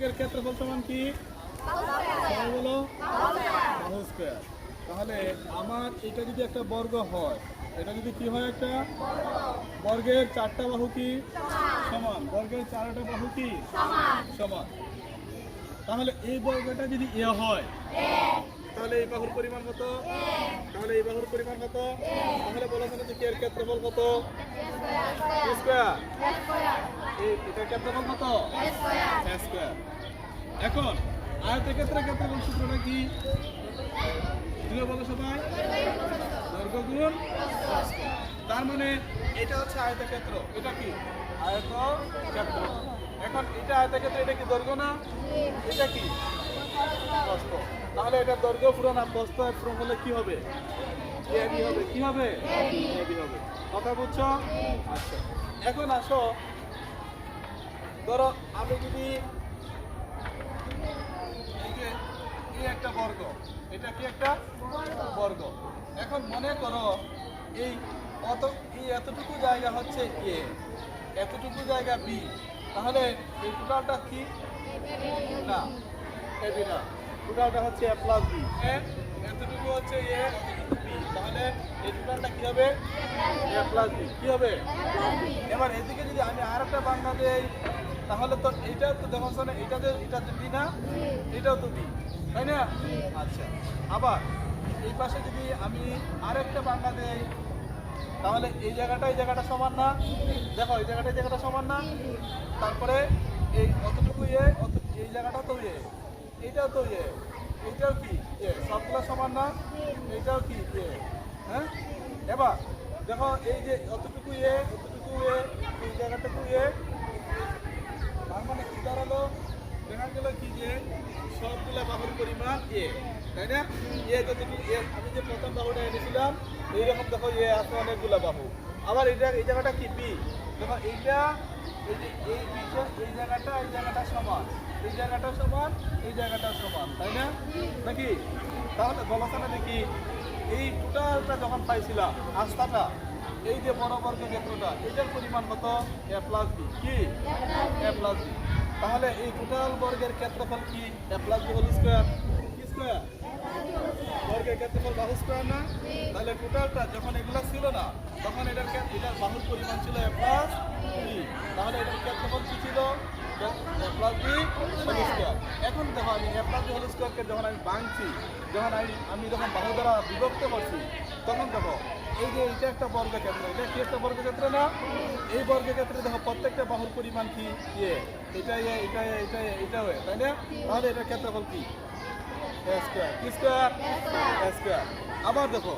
এর ক্ষেত্রফল সমান কি? সবাই বলো বাহু স্কয়ার। তাহলে আমার এটা যদি একটা বর্গ হয়, এটা যদি কি হয় একটা বর্গের চারটা বাহু কি সমান, বর্গের চারটা বাহু কি সমান। তাহলে এই বর্গটা যদি এ হয় তাহলে এই বাহুর পরিমাণ কত? তাহলে এই বাহুর পরিমাণ কত? তাহলে বলা যায় যে এর ক্ষেত্রফল কত? স্কয়ার। এটার ক্ষেত্রফল কত? স্কয়ার। এখন আয়তক্ষেত্রের ক্ষেত্রফল সূত্রটা কি? দিলে বলো সবাই, দৈর্ঘ্য গুণ। তার মানে এটা হচ্ছে আয়তক্ষেত্র, এটা কি আয়তক্ষেত্র। এখন এটা আয়তক্ষেত্র, এটা কি দৈর্ঘ্য না? এটা কি প্রস্থ। তাহলে এটা দৈর্ঘ্য পূরণ আর প্রস্থ পূরণ হলে কি হবে? এবি হবে। কি হবে? এবি হবে। কথা বুঝছো? আচ্ছা, এখন আসো, ধরো আমি যদি এই একটা বর্গ, এটা কি একটা বর্গ। এখন মনে করো এই এতটুকু জায়গা হচ্ছে এ, এতটুকু জায়গা বি। তাহলে এই টোটালটা কি? না, এবি না, টোটালটা হচ্ছে এ প্লাস বি। এতটুকু হচ্ছে এ, বি। তাহলে এই টোটালটা কি হবে? এ প্লাস বি। কি হবে? এবার এদিকে যদি আমি আর একটা বাংলা দেই, তাহলে তো এইটা তো দেখো না, এটা তো বি না, এটাও তো বি, তাই না? আচ্ছা, আবার এই পাশে যদি আমি আরেকটা বাংলা দেই, তাহলে এই জায়গাটা সমান না? দেখো এই জায়গাটা সমান না? তারপরে এই অতটুকু এই জায়গাটা তো এইটাও তো এইটাও কি সবগুলো সমান না? এইটাও কি হ্যাঁ। এবার দেখো এই যে অতটুকু এই জায়গাটুকু তার মানে কি দাঁড়ালো? দেখা গেল কি যে সবগুলা বাহুর পরিমাণ এ, তাই না? যতটুকু আমি যে প্রথম বাহুটা এনেছিলাম, এইরকম দেখো আছে অনেকগুলা বাহু। আবার এই জায়গাটা কি বি। দেখো এইটা, এই যে এই জায়গাটা সমান, এই জায়গাটা সমান, এই জায়গাটা সমান, তাই না? নাকি? তাহলে বলা না দেখি, এই টোটালটা যখন পাইছিলাম আস্তাটা, এই যে বড় বর্গক্ষেত্রটা, এটার পরিমাণ কত? এ প্লাস বি। কি? এ প্লাস বি। তাহলে এই টোটাল বর্গের ক্ষেত্রফল কি? এ প্লাস বি হোল স্কয়ার। কি স্কয়ার? বর্গের ক্ষেত্রফল বাহু স্কয়ার না? তাহলে টোটালটা যখন এগুলা ছিল না, তখন এটার বাহুর পরিমাণ ছিল এ প্লাস বি। তাহলে এটার ক্ষেত্রফল কি ছিল? এ প্লাস বি হোল স্কয়ার। এখন দেখো আমি এ প্লাস বি হোল স্কয়ারকে যখন আমি ভাঙছি, যখন আমি যখন বাহু দ্বারা বিভক্ত করছি, তখন দেখো এই যে এইটা একটা বর্গক্ষেত্র, এটা কি একটা বর্গক্ষেত্র না? এই বর্গক্ষেত্রে দেখো প্রত্যেকটা বাহুর পরিমাণ কি? এটা হয়ে, তাই না? তাহলে এটার ক্ষেত্রফল কি? স্কয়ার। কি স্কয়ার? স্কয়ার। আবার দেখো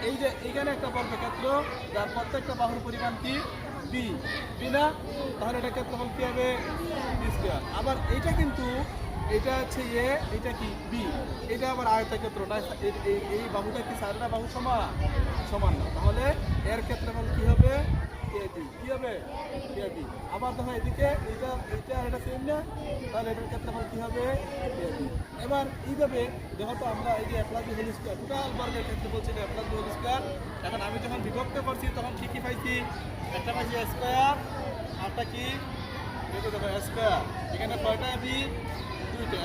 এই যে এইখানে একটা বর্গক্ষেত্র, যার প্রত্যেকটা বাহুর পরিমাণ কি? বি। বি না? তাহলে এটা ক্ষেত্রফল কি হবে? B square. আবার এইটা কিন্তু, এটা হচ্ছে এ, এটা কি বি। এটা আবার আয়তক্ষেত্র না, এই বাহুটা কি চারটা বাহু সমান না। তাহলে এর ক্ষেত্রফল কি হবে? এবি। কি হবে? এবি। আবার দেখো এদিকে এটা সেম না, তাহলে এটার ক্ষেত্রফল কি হবে? এবি। এবার এইভাবে দেখো তো, আমরা এই যে a plus B whole square, total বর্গের ক্ষেত্রে বলছি a plus B whole square. এখন আমি যখন বিভক্ত করছি, তখন কি পাইছি? একটা পাইছি স্কয়ার, আরটা কি? এটা দেখো স্কয়ার। এখানে কয়টা বি? দুইটা।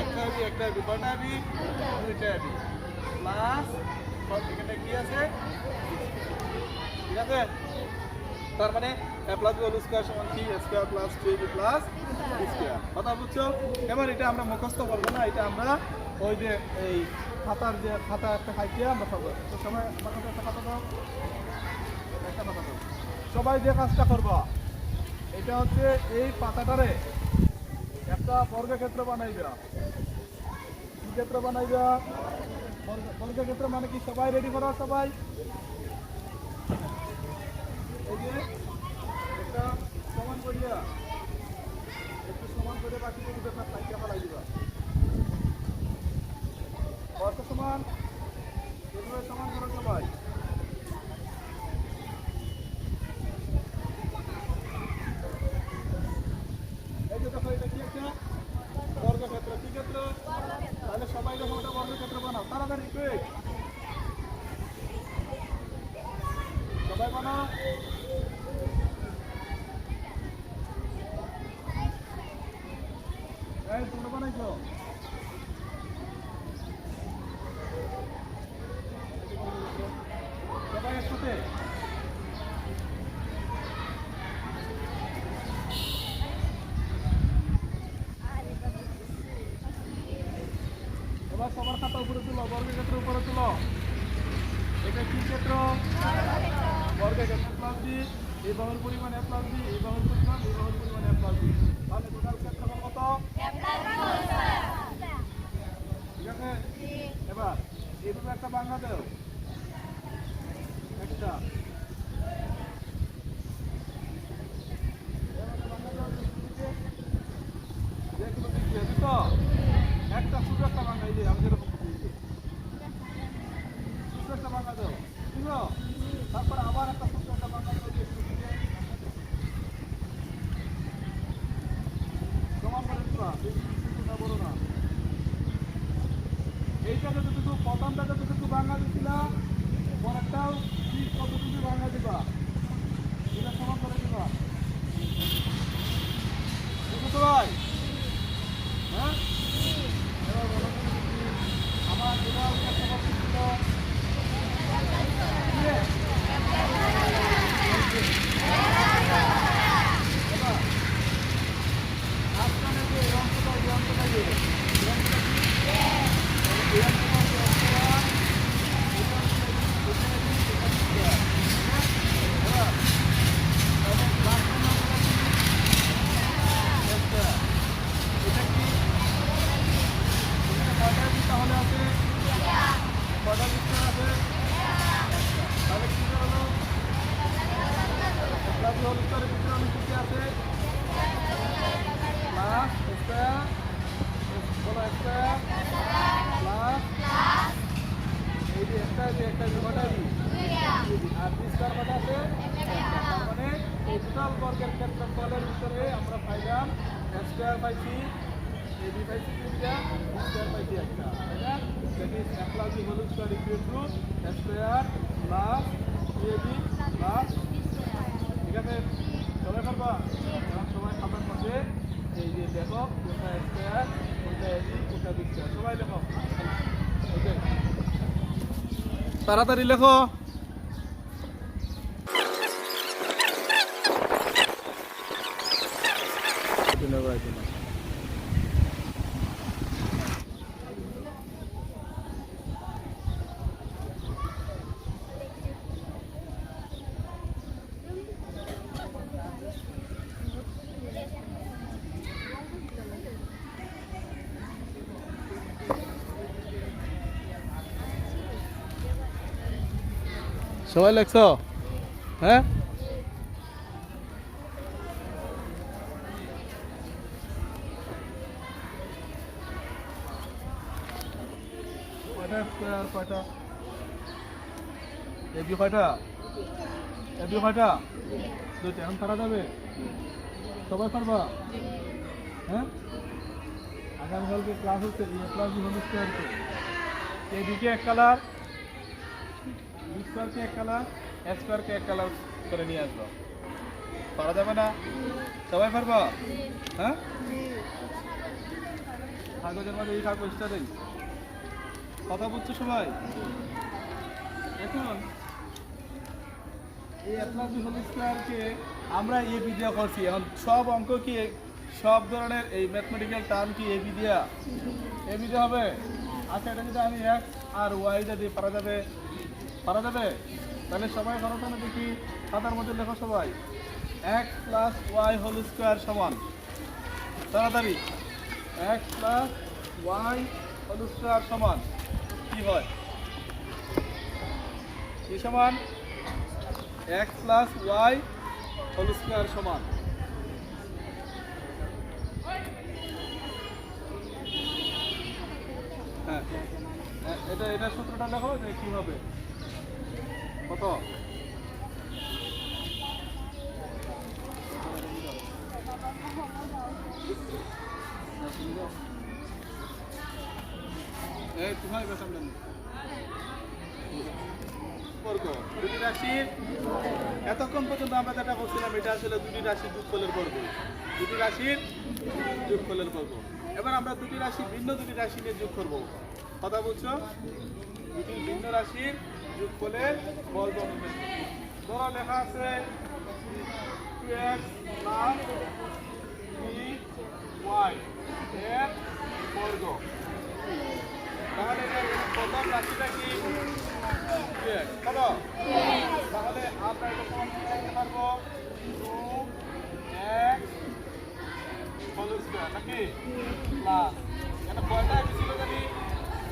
একটা বি কয়টা বি? দুইটা বি। প্লাস এখানে কি আছে? ঠিক আছে? তার মানে A plus B whole square সমান কি? Square plus 2ab plus B square. কথা বুঝছো? এবার এটা আমরা মুখস্থ করবো না, এটা আমরা ওই যে এই খাতা একটা খাইতে আমরা খাবো। তো সবাই আমার কাছে একটা খাতা দাও, একটা খাতা দাও। সবাই যে কাজটা করবা, এটা হচ্ছে এই পাতাটারে একটা বর্গক্ষেত্র বানাইবা। কি ক্ষেত্র বানাইবা? বর্গক্ষেত্র মানে কি? সবাই রেডি করো, সবাই। এই যে একটা সমান করিয়া, একটু সমান করে বাকি দুটো সাইডে ফেলাই দিবা। কত সমান? এভাবে সমান করো সবাই। এই যে দেখো, এটা কি একটা বর্গক্ষেত্র। কি ক্ষেত্র? তাহলে সবাই যখন ওটা বর্গক্ষেত্র বানাও, তাড়াতাড়ি কুইক, সবাই বানাও। এই বুঝছো? সবাই একসাথে এবার সবার খাতা উপরে তুলো, বর্গক্ষেত্রের উপরে তুলো। এটা কি ক্ষেত্র? বর্গক্ষেত্র প্লাস বি, এই বাহুর পরিমাণ এ প্লাস বি, এই বাহুর পরিমাণ, এই বাহুর পরিমাণ এ প্লাস বি। তাহলে টোটাল ক্ষেত্রফল কত? ঠিক আছে? এবার এইভাবে একটা বাংলা দাও, একটা যেগুলো দিচ্ছে তো একটা ছোট একটা বাংলা, এই যে আমি যেরকম দিয়েছি ছোট একটা বাংলা দাও, ঠিক আছে? তারপর আবার একটা ছোট একটা বাংলা দাও, সমান করে দিবা, বেশি ছোট না বড় না। এইটা যতটুকু প্রথমটা যতটুকু বাংলা দিছিলা, পরেরটাও ঠিক কতটুকু বাংলা দিবা, এটা সমান করে দিবা। বুঝতে ভাই? হ্যাঁ, এবার বলো তো দেখি, আমার টোটাল ক্ষেত্রফল ছিল এবার মাঝখানে যে এই অঙ্কটা, এই অঙ্কটা যে এই অঙ্কটা কি? এই অঙ্কটা যে অঙ্কটা, এটা হচ্ছে এখানে কি? এটা কি? এবার এবং মাঝখানে অঙ্কটা কি? একটা। এটা কি? এখানে কয়টা বৃত্ত তাহলে আছে? কয়টা বৃত্ত আছে? তাহলে কি হলো? একটা হল স্তরের ভিতরে অনেক কিছু আছে, প্লাস স্কয়ার, বলো স্কয়ার প্লাস এই যে একটা যে কটা বি, আর বি স্কয়ার কটা আছে? তার মানে এই টোটাল বর্গের ক্ষেত্রফলের ভিতরে আমরা পাইলাম স্কয়ার পাইছি, এ বি পাইছি তিনটা, বি স্কয়ার পাইছি একটা, তাই না? That is A plus B whole square equal to square plus A B plus, ঠিক আছে? সবাই পারবা? এখন সবাই খাতার মধ্যে এই যে দেখো কোনটা স্কয়ার, কোনটা এ বি, কোনটা বি স্কয়ার, সবাই লেখো। ওকে, তাড়াতাড়ি লেখো। সবাই লেখছ? হ্যাঁ, কয়টা স্কয়ার, কয়টা এ বি, কয়টা এ বি, কয়টা? দুইটা। এখন পারা যাবে? সবাই পারবা? হ্যাঁ, আগামীকালকে ক্লাস হচ্ছে এ প্লাস বি হোল স্কয়ার, এ বিকে এক কালার, বি স্কয়ারকে এক কালার, এ স্কয়ারকে এক কালার করে নিয়ে আসবো। পারা যাবে না? সবাই পারবা? হ্যাঁ, কাগজের মধ্যে এই কাগজটা দেই, কথা বুঝছো সবাই? এখন এই এ প্লাস বি হোল স্কয়ারকে আমরা এ বি দিয়া করছি। এখন সব অঙ্ক কি, সব ধরনের এই ম্যাথমেটিক্যাল টার্ম কি এ বি দিয়া, এ বি দিয়ে হবে? আচ্ছা, এটা যদি আমি এক্স আর ওয়াই যদি পারা যাবে, পারা যাবে? তাহলে সবাই করো তো, দেখি খাতার মধ্যে লেখো সবাই, X plus Y whole square সমান, তাড়াতাড়ি, X plus Y whole square সমান কি হয়? কি সমান? X plus Y whole square সমান, হ্যাঁ, এটা সূত্রটা দেখো যে কি হবে, কত? এই তোমায় বেশ আমরা বর্গ, দুটি রাশির, এতক্ষণ পর্যন্ত আমরা যেটা করছিলাম এটা আসলে দুটি রাশির যোগফলের বর্গ, দুটি রাশির যোগফলের বর্গ। এবার আমরা দুটি রাশি ভিন্ন দুটি রাশি নিয়ে যোগ করব। কথা বলছো? দুটি ভিন্ন রাশির যোগ করলে বর্গ হবে। ধরো লেখা আছে 2x প্লাস 3y এর বর্গ। তাহলে প্রথম রাশিটা কি? 2x। বলো। তাহলে আমরা এটা প্রমাণ করতে পারবো 2x হোল স্কয়ার নাকি প্লাস এটা কয়টা বি ছিল জানি?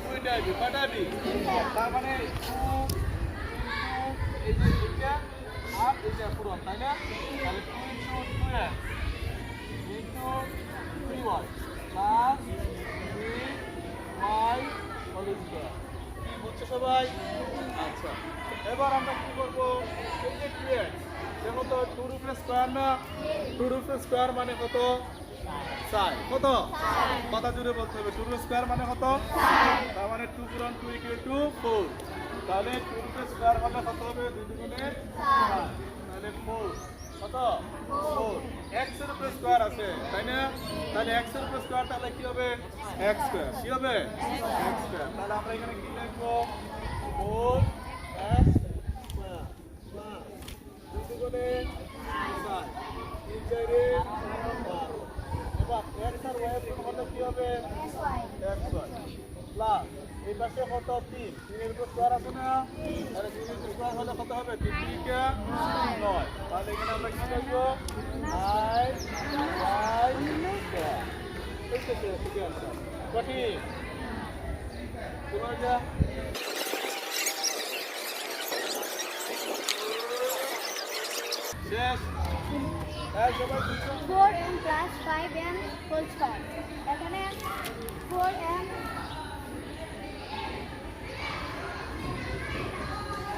2টা বি। কয়টা বি? তার মানে 2 এই যে এটা আর এটা পুরো, তাই না? তাহলে 2 * 2x into 3y plus 3y whole square. কি বুঝছো সবাই? আচ্ছা, এবার আমরা কি করব? এই যে 2x দেখো তো 2 রুট স্কয়ার না? 2 রুট স্কয়ার মানে কত? 4। কত? কথা জুড়ে বলতে হবে। 2 রুট স্কয়ার মানে কত? তার মানে 2 গুণন 2 = 4। তাহলে 2 রুট স্কয়ার হলে কত হবে? 2 দুগুণে 4। তাহলে 4 কত? 4। x এর উপর স্কয়ার আছে, তাই না? তাহলে x এর উপর স্কয়ার তাহলে কি হবে? x square. কি হবে? x square. তাহলে আমরা এখানে কি লিখবো? 4x স্কয়ার প্লাস 2 দুগুণে 4 3 4 এ 12। এবার x আর y এর মধ্যে কি হবে? xy প্লাস এই পাশে কত? 3 এর উপর স্কয়ার আছে না? তাহলে 3 এর উপর স্কয়ার হলে কত হবে? 3 3 কে 9। তাহলে এখানে আমরা কি লিখবো? i square. এই তো ঠিক আছে। সঠিক। তোমরা শেষ। এই সবাই বুঝছো? 4m plus 5m whole square. এখানে 4m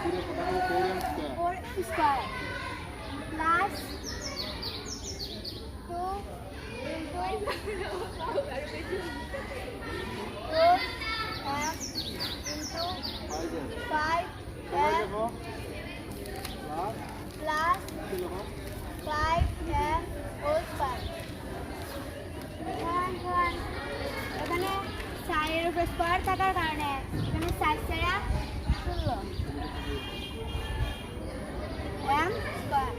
পুরো কথা বলো 4m square 4m square plus 2 into 4m into 5m দেখো প্লাস plus কি লিখো? 5m whole square. এখানে 4 এর উপর স্কয়ার থাকার কারণে এখানে 4 ছাড়া 16 m স্কয়ার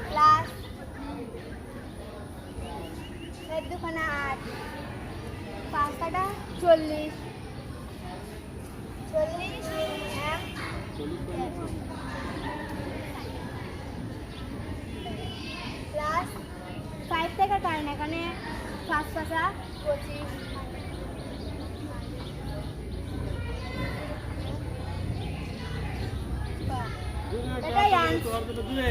প্লাস 2 দুখানা 8 5 কাটা 40 m প্লাস 5 থাকার কারণে এখানে 5 পাঁচা 25 দূরে এটাই ক্লাস answer. তোমার জন্য দূরে